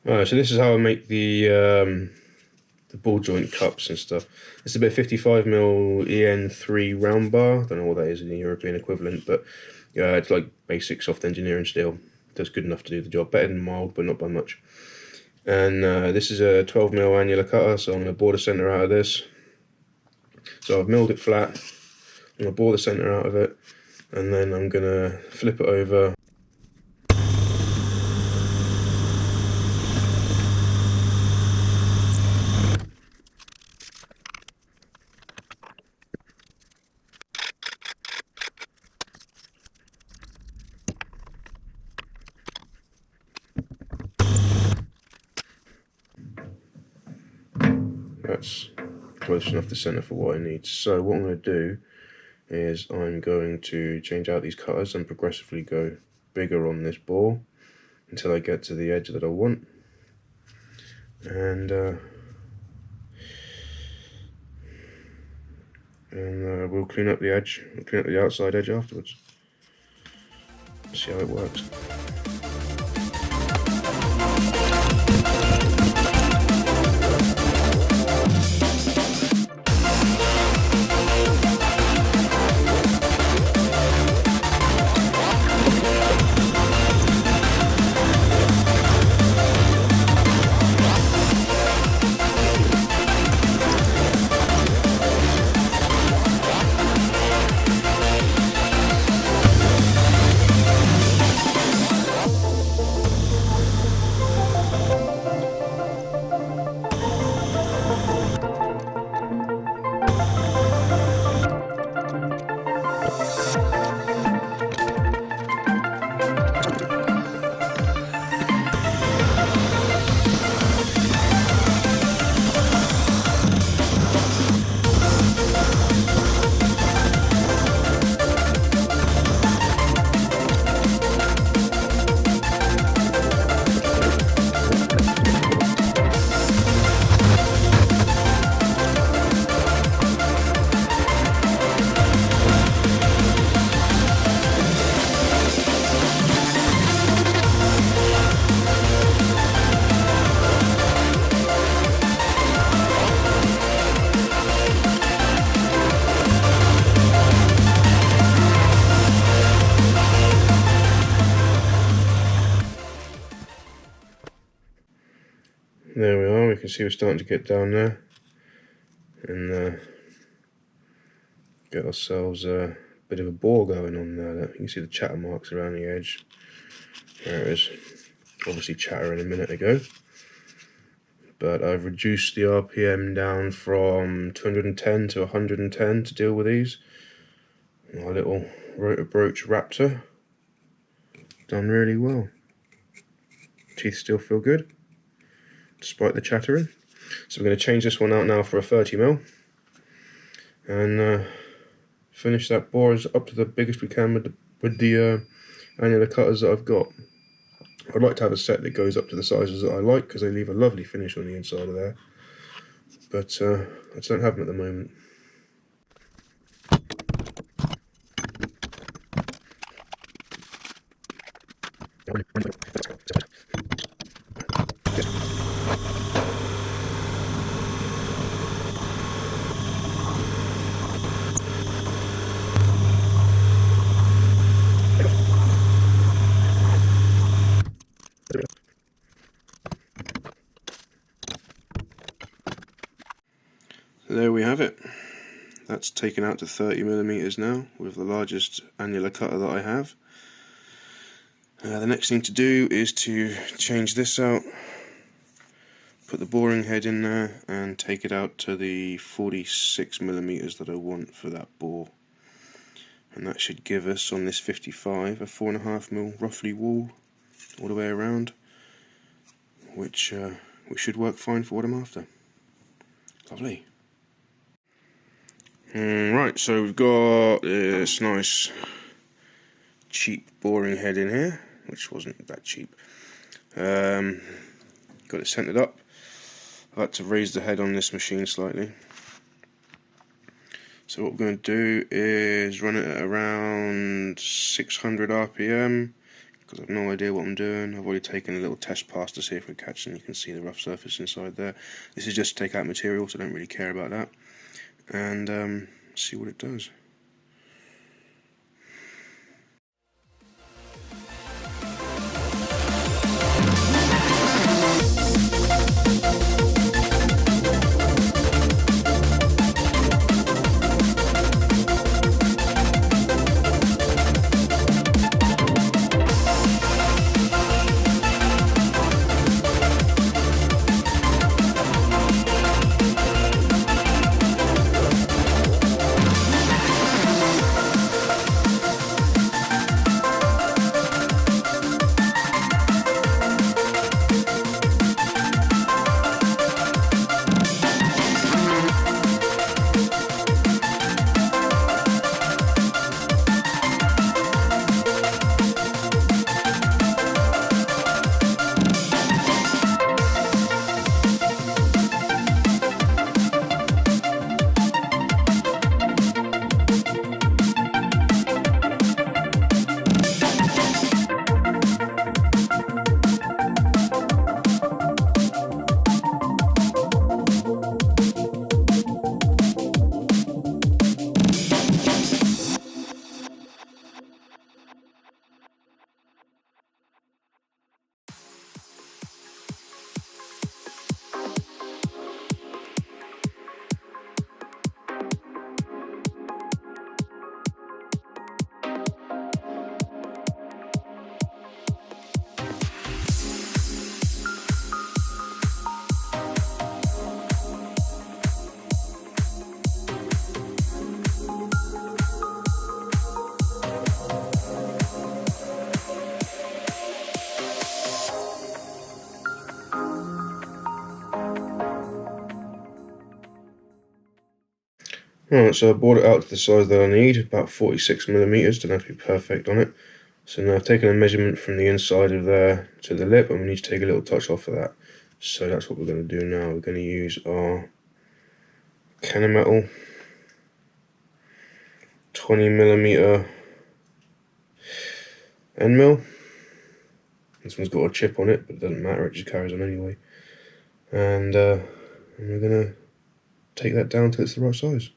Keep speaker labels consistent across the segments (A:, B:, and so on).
A: Alright, so this is how I make the ball joint cups and stuff. It's a bit 55mm EN3 round bar. I don't know what that is in the European equivalent, but it's like basic soft engineering steel. Does good enough to do the job. Better than mild, but not by much. And this is a 12mm annular cutter, so I'm going to bore the centre out of this. So I've milled it flat. I'm going to bore the centre out of it, and then I'm going to flip it over. That's close enough to centre for what I need. So what I'm going to do is I'm going to change out these cutters and progressively go bigger on this bore until I get to the edge that I want. And we'll clean up the edge, we'll clean up the outside edge afterwards. See how it works. There we are, we can see we're starting to get down there and get ourselves a bit of a bore going on there. You can see the chatter marks around the edge. There it is, obviously chattering a minute ago. But I've reduced the RPM down from 210 to 110 to deal with these. My little rotor broach Raptor, done really well. Teeth still feel good, despite the chattering. So we're going to change this one out now for a 30mm and finish that bore up to the biggest we can with the annular cutters that I've got. I'd like to have a set that goes up to the sizes that I like, because they leave a lovely finish on the inside of there, but I just don't have them at the moment. There we have it. That's taken out to 30mm now with the largest annular cutter that I have. The next thing to do is to change this out, put the boring head in there and take it out to the 46mm that I want for that bore. and that should give us on this 55 a 4.5mm roughly wall all the way around, which should work fine for what I'm after. Lovely. Right, so we've got this nice cheap boring head in here, which wasn't that cheap. Got it centered up. I like to raise the head on this machine slightly. So what we're going to do is run it at around 600 RPM, because I've no idea what I'm doing. I've already taken a little test pass to see if we're catching. You can see the rough surface inside there. This is just to take out material, so I don't really care about that. And see what it does. Alright, so I brought it out to the size that I need, about 46mm, don't have to be perfect on it. So now I've taken a measurement from the inside of there to the lip, and we need to take a little touch off of that. So that's what we're going to do now. We're going to use our Kennametal 20mm end mill. This one's got a chip on it, but it doesn't matter, it just carries on anyway. And we're going to take that down till it's the right size.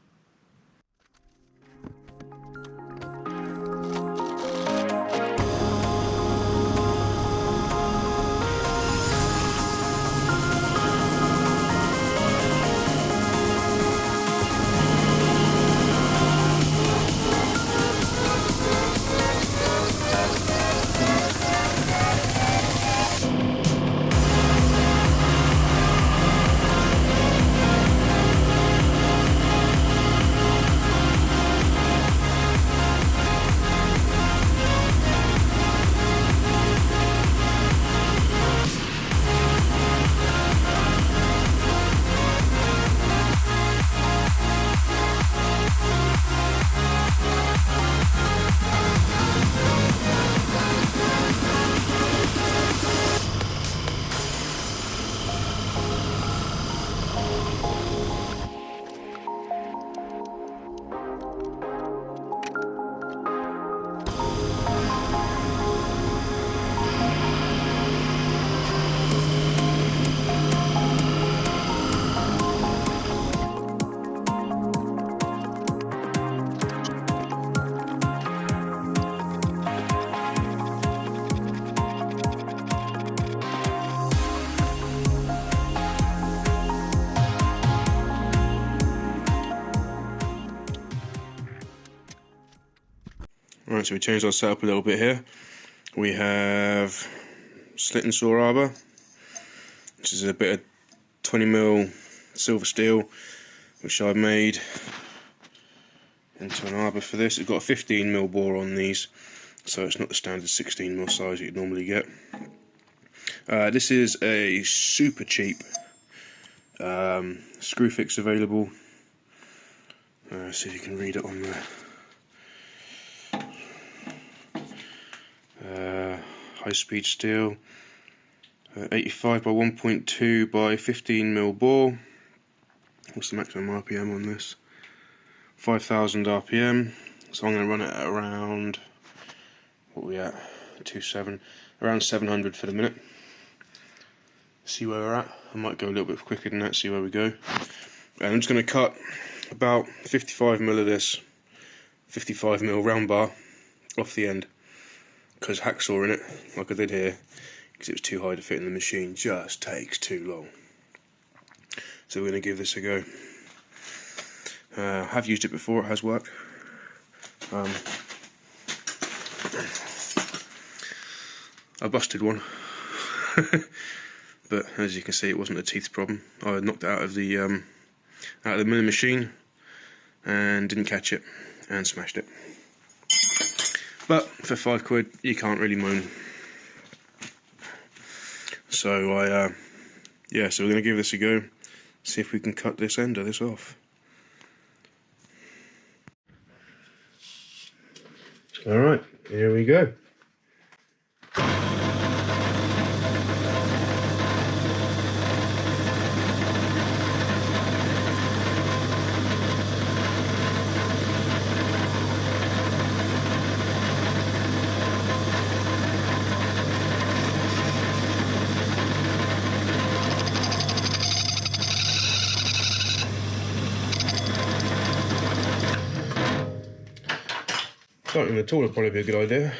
A: Alright, so we changed our setup a little bit here. We have slit and saw arbor, which is a bit of 20mm silver steel, which I've made into an arbor for this. It's got a 15mm bore on these, so it's not the standard 16mm size you'd normally get. This is a super cheap screw fix available. See if you can read it on there. High speed steel, 85 by 1.2 by 15mm bore. What's the maximum RPM on this? 5,000 RPM. So I'm going to run it at around, what are we at? 2.7, around 700 for the minute. See where we're at. I might go a little bit quicker than that, see where we go. And I'm just going to cut about 55mm of this 55mm round bar off the end, because hacksawing it, like I did here, because it was too high to fit in the machine, just takes too long. So we're going to give this a go. I have used it before, it has worked. I busted one, but as you can see, it wasn't a teeth problem. I knocked it out of the milling machine and didn't catch it and smashed it. But for £5 you can't really moan. So yeah, so we're going to give this a go, see if we can cut this end of this off. Alright, here we go. Starting the tool would probably be a good idea.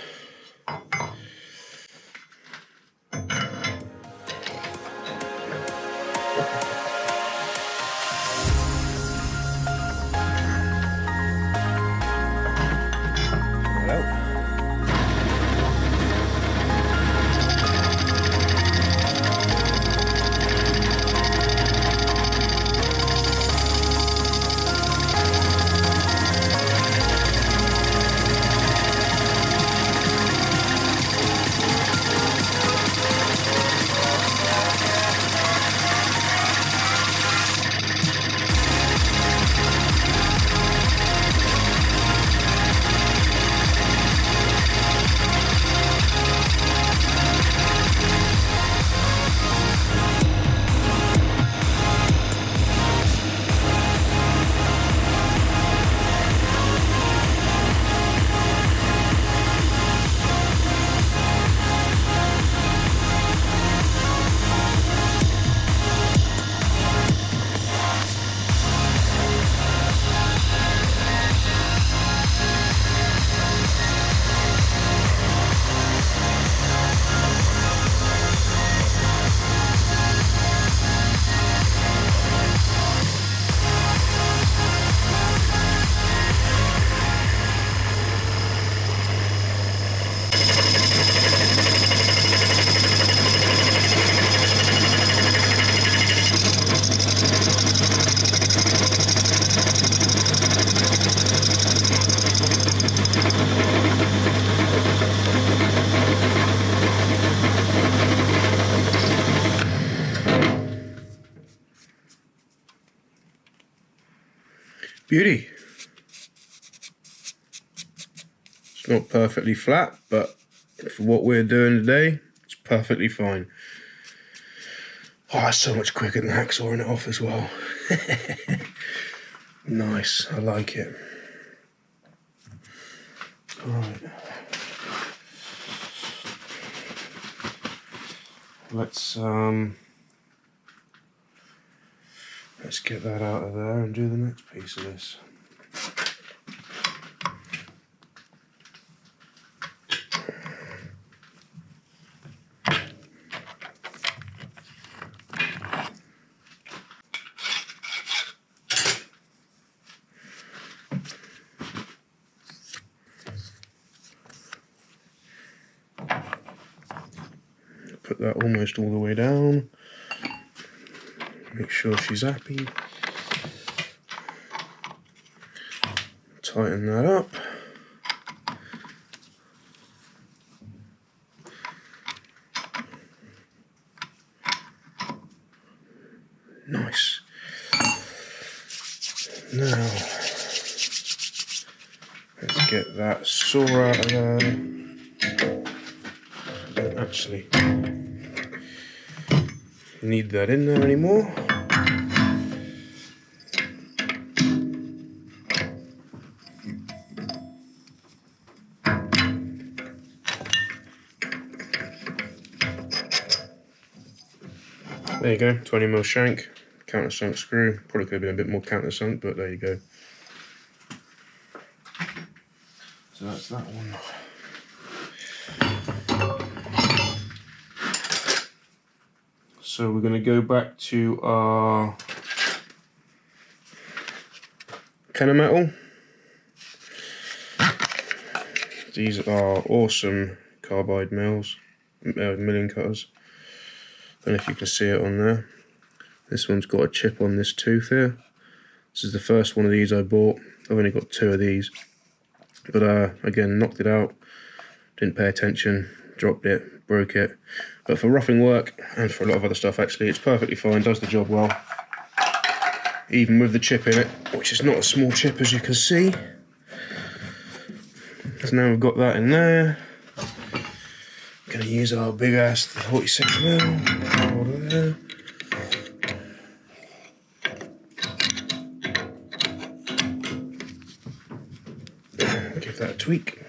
A: Beauty. It's not perfectly flat, but for what we're doing today, it's perfectly fine. Oh, it's so much quicker than hacksawing it off as well. Nice, I like it. Alright. Let's get that out of there and do the next piece of this. Put that almost all the way down. Make sure she's happy. tighten that up. Nice. Now, let's get that saw out of there. Don't actually need that in there anymore. There you go, 20mm shank, countersunk screw. Probably could have been a bit more countersunk, but there you go. So that's that one. So we're going to go back to our Kennametal. These are awesome carbide mills, milling cutters. I don't know if you can see it on there. This one's got a chip on this tooth here. This is the first one of these I bought. I've only got 2 of these. But again, knocked it out, didn't pay attention, dropped it, broke it. But for roughing work, and for a lot of other stuff actually, it's perfectly fine, does the job well. Even with the chip in it, which is not a small chip as you can see. So now we've got that in there. Gonna use our big ass 46mm there. Give that a tweak.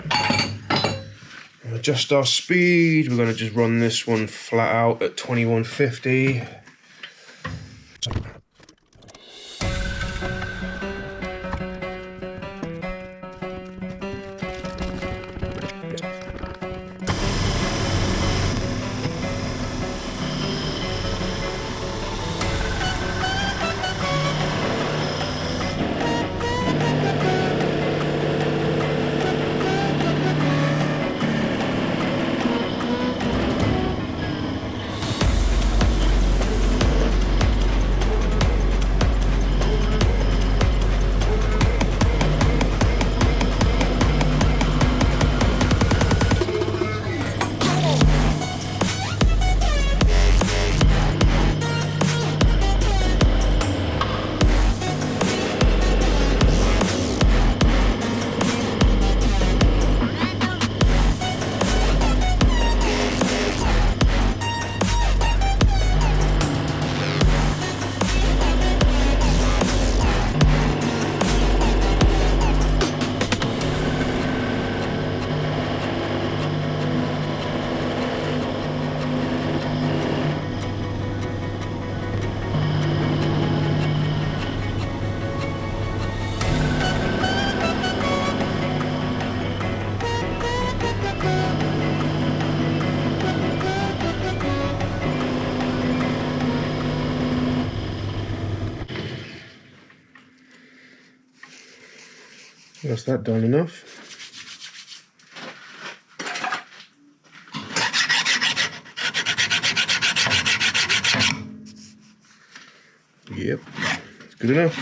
A: Adjust our speed. We're gonna just run this one flat out at 2150. That's that done enough. Yep, it's good enough.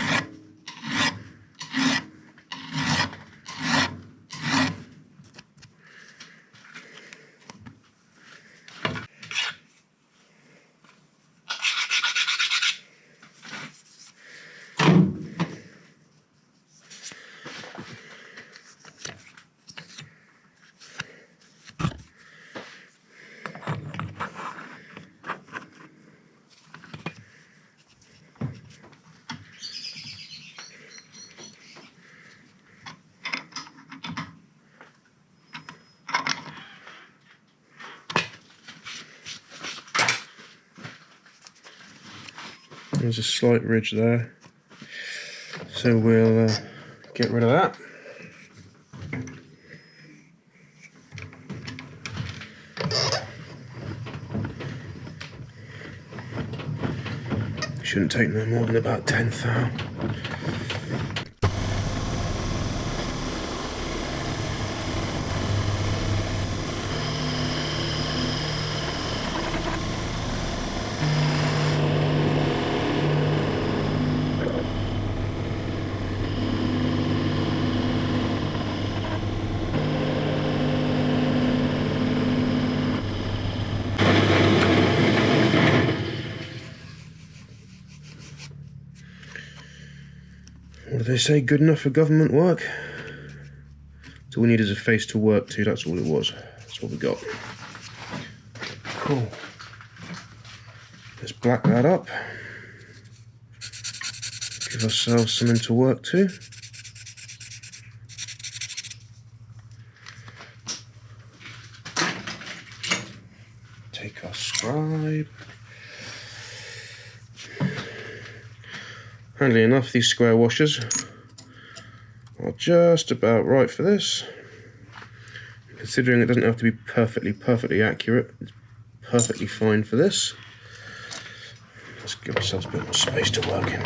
A: There's a slight ridge there, so we'll get rid of that. Shouldn't take no more than about 1/10 thou. they say good enough for government work. So all we need is a face to work to, that's all it was. That's what we got. Cool. Let's black that up. Give ourselves something to work to. Take our scribe. Handy enough, these square washers are just about right for this. Considering it doesn't have to be perfectly accurate, it's perfectly fine for this. Let's give ourselves a bit more space to work in.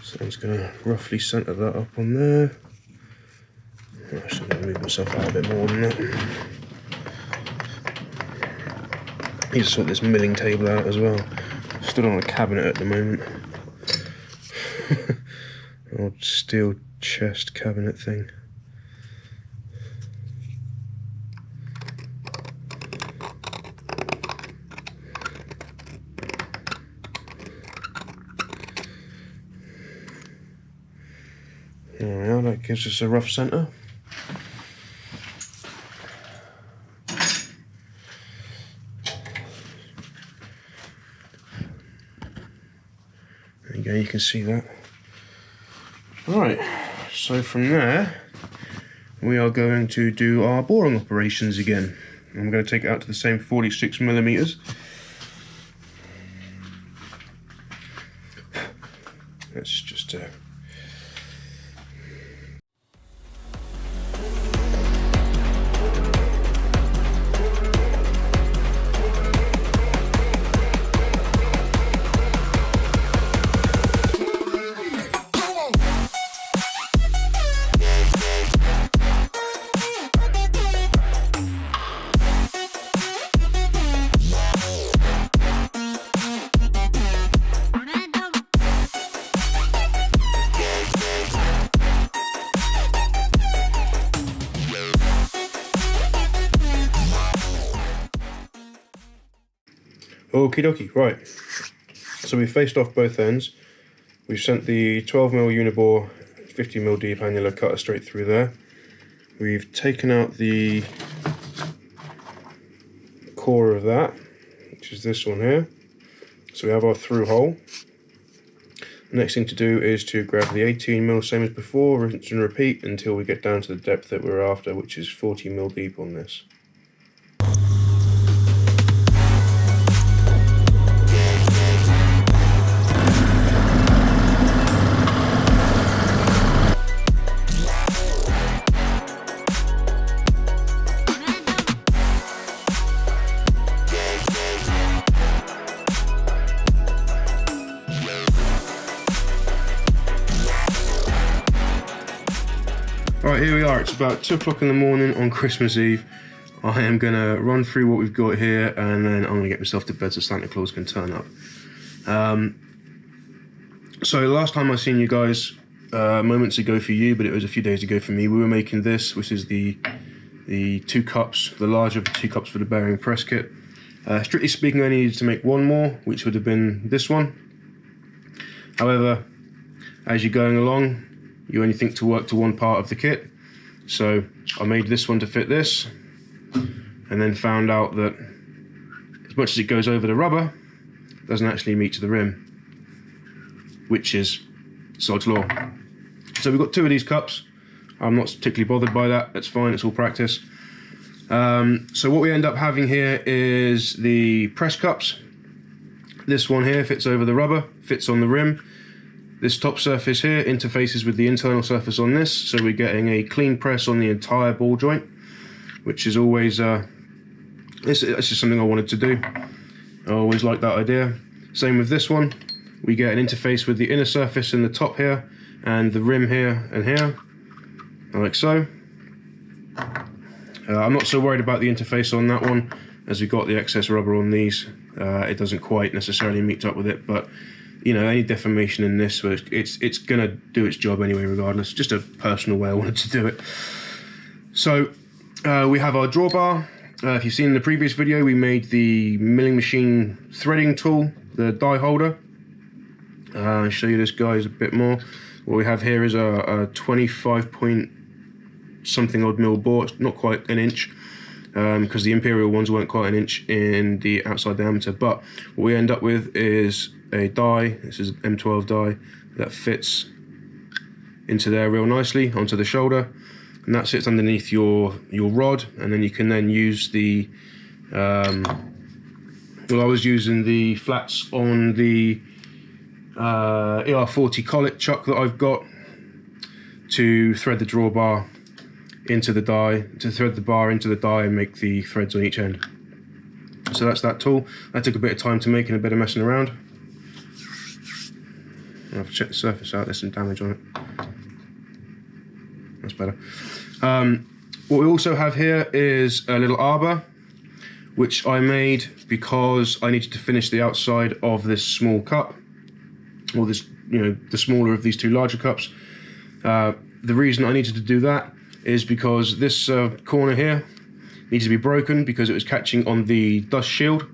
A: So I'm just going to roughly centre that up on there. I'm actually going to move myself out a bit more than that. I need to sort this milling table out as well. Stood on a cabinet at the moment. Old steel chest cabinet thing. There we are, that gives us a rough centre. There you go, you can see that. Alright, so from there we are going to do our boring operations again. And we're going to take it out to the same 46mm. Let's just okie dokie, right. So we faced off both ends. We've sent the 12mm unibore 50mm deep annular cutter straight through there. We've taken out the core of that, which is this one here. So we have our through hole. The next thing to do is to grab the 18mm, same as before, rinse and repeat until we get down to the depth that we're after, which is 40mm deep on this. Right, here we are. It's about 2 o'clock in the morning on Christmas Eve. I am going to run through what we've got here and then I'm going to get myself to bed so Santa Claus can turn up. So last time I seen you guys, moments ago for you, but it was a few days ago for me, we were making this, which is the 2 cups, the larger 2 cups for the bearing press kit. Strictly speaking, I needed to make one more, which would have been this one. However, as you're going along, you only think to work to one part of the kit. So I made this one to fit this, and then found out that as much as it goes over the rubber, it doesn't actually meet to the rim, which is sod's law. So we've got 2 of these cups. I'm not particularly bothered by that, that's fine, it's all practice. So what we end up having here is the press cups. This one here fits over the rubber, fits on the rim. This top surface here interfaces with the internal surface on this, so we're getting a clean press on the entire ball joint, which is always, it's just something I wanted to do. I always like that idea. Same with this one, we get an interface with the inner surface in the top here, and the rim here and here, like so. I'm not so worried about the interface on that one, as we've got the excess rubber on these. It doesn't quite necessarily meet up with it, but you know, any deformation in this, it's gonna do its job anyway regardless. Just a personal way I wanted to do it. So we have our drawbar, if you've seen the previous video, we made the milling machine threading tool, the die holder. I'll show you this guys a bit more. What we have here is a 25 point something odd mil bore. It's not quite an inch, because the Imperial ones weren't quite an inch in the outside diameter. But what we end up with is a die. This is an M12 die that fits into there real nicely onto the shoulder, and that sits underneath your rod. And then you can then use the well, I was using the flats on the ER40 collet chuck that I've got to thread the drawbar into the die, to thread the bar into the die and make the threads on each end. So that's that tool. That took a bit of time to make and a bit of messing around. I'll have to check the surface out, there's some damage on it. That's better. What we also have here is a little arbor, which I made because I needed to finish the outside of this small cup, or this, you know, the smaller of these two larger cups. The reason I needed to do that is because this corner here needs to be broken because it was catching on the dust shield,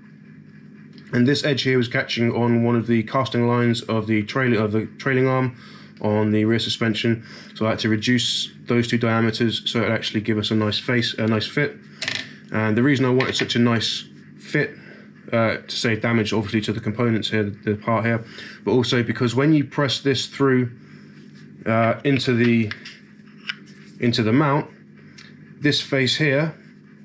A: and this edge here was catching on one of the casting lines of the trailing arm on the rear suspension. So I had to reduce those two diameters so it actually give us a nice fit. And the reason I wanted such a nice fit, to save damage obviously to the components here, the part here, but also because when you press this through into the mount, this face here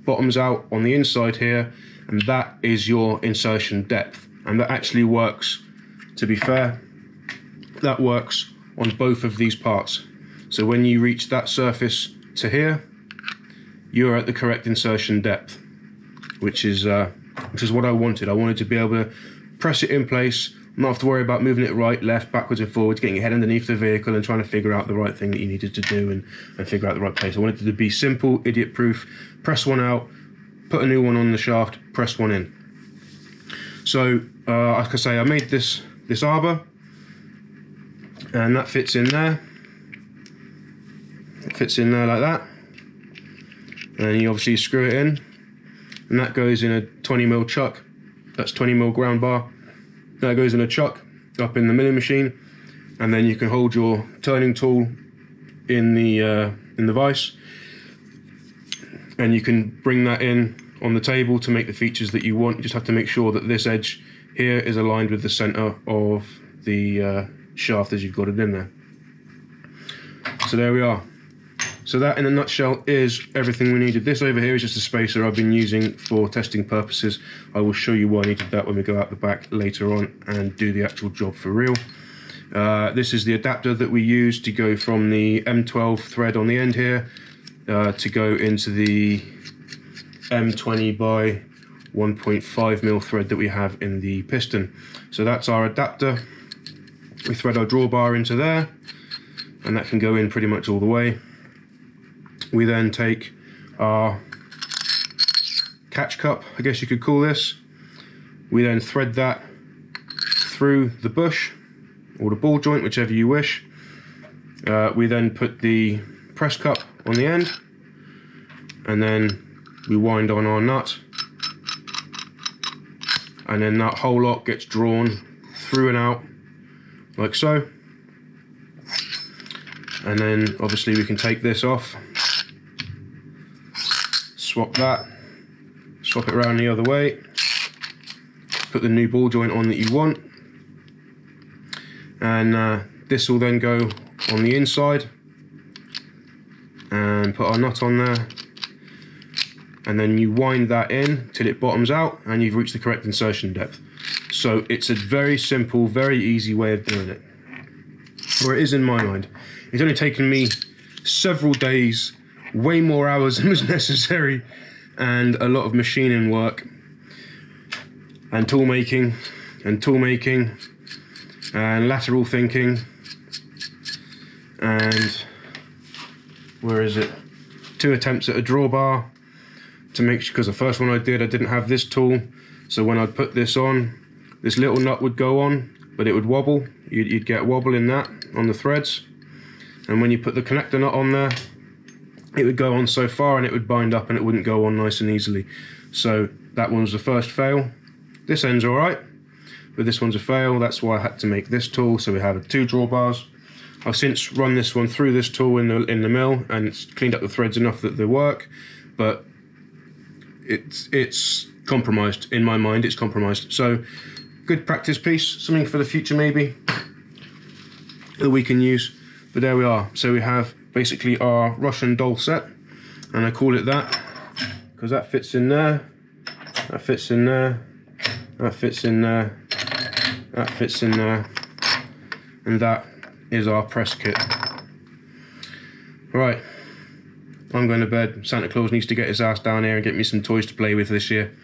A: bottoms out on the inside here, and that is your insertion depth. And that actually works, to be fair, that works on both of these parts. So when you reach that surface to here, you're at the correct insertion depth, which is what I wanted. I wanted to be able to press it in place, not have to worry about moving it right, left, backwards and forwards, getting your head underneath the vehicle and trying to figure out the right thing that you needed to do and figure out the right place. I wanted it to be simple, idiot proof. Press one out, put a new one on the shaft, press one in. So like I say, I made this arbor, and that fits in there. It fits in there like that. And you obviously screw it in, and that goes in a 20mm chuck. That's 20mm ground bar. That goes in a chuck up in the milling machine, and then you can hold your turning tool in the vise, and you can bring that in on the table to make the features that you want. You just have to make sure that this edge here is aligned with the center of the shaft as you've got it in there. So there we are. So that in a nutshell is everything we needed. This over here is just a spacer I've been using for testing purposes. I will show you why I needed that when we go out the back later on and do the actual job for real. This is the adapter that we use to go from the M12 thread on the end here to go into the M20 by 1.5mm thread that we have in the piston. So that's our adapter. We thread our drawbar into there, and that can go in pretty much all the way. We then take our catch cup, I guess you could call this. We then thread that through the bush or the ball joint, whichever you wish. We then put the press cup on the end, and then we wind on our nut, and then that whole lot gets drawn through and out like so. And then obviously we can take this off, swap that, swap it around the other way, put the new ball joint on that you want, and this will then go on the inside, and put our nut on there, and then you wind that in till it bottoms out and you've reached the correct insertion depth. So it's a very simple, very easy way of doing it, or it is in my mind. It's only taken me several days, way more hours than was necessary, and a lot of machining work and tool making and lateral thinking, and where is it? 2 attempts at a drawbar to make sure, because the first one I didn't have this tool, so when I'd put this on, this little nut would go on, but it would wobble. You'd get wobble in that on the threads, and when you put the connector nut on there, it would go on so far and it would bind up and it wouldn't go on nice and easily. So that one was the first fail. This end's alright, but this one's a fail. That's why I had to make this tool. So we have 2 drawbars. I've since run this one through this tool in the mill, and it's cleaned up the threads enough that they work, but it's compromised. In my mind, it's compromised. So good practice piece, something for the future maybe that we can use. But there we are. So we have basically our Russian doll set, and I call it that because that fits in there, that fits in there, that fits in there, that fits in there, and that is our press kit. Right, I'm going to bed. Santa Claus needs to get his ass down here and get me some toys to play with this year.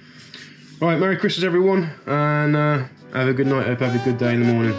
A: Right, Merry Christmas everyone, and have a good night. Hope you have a good day in the morning.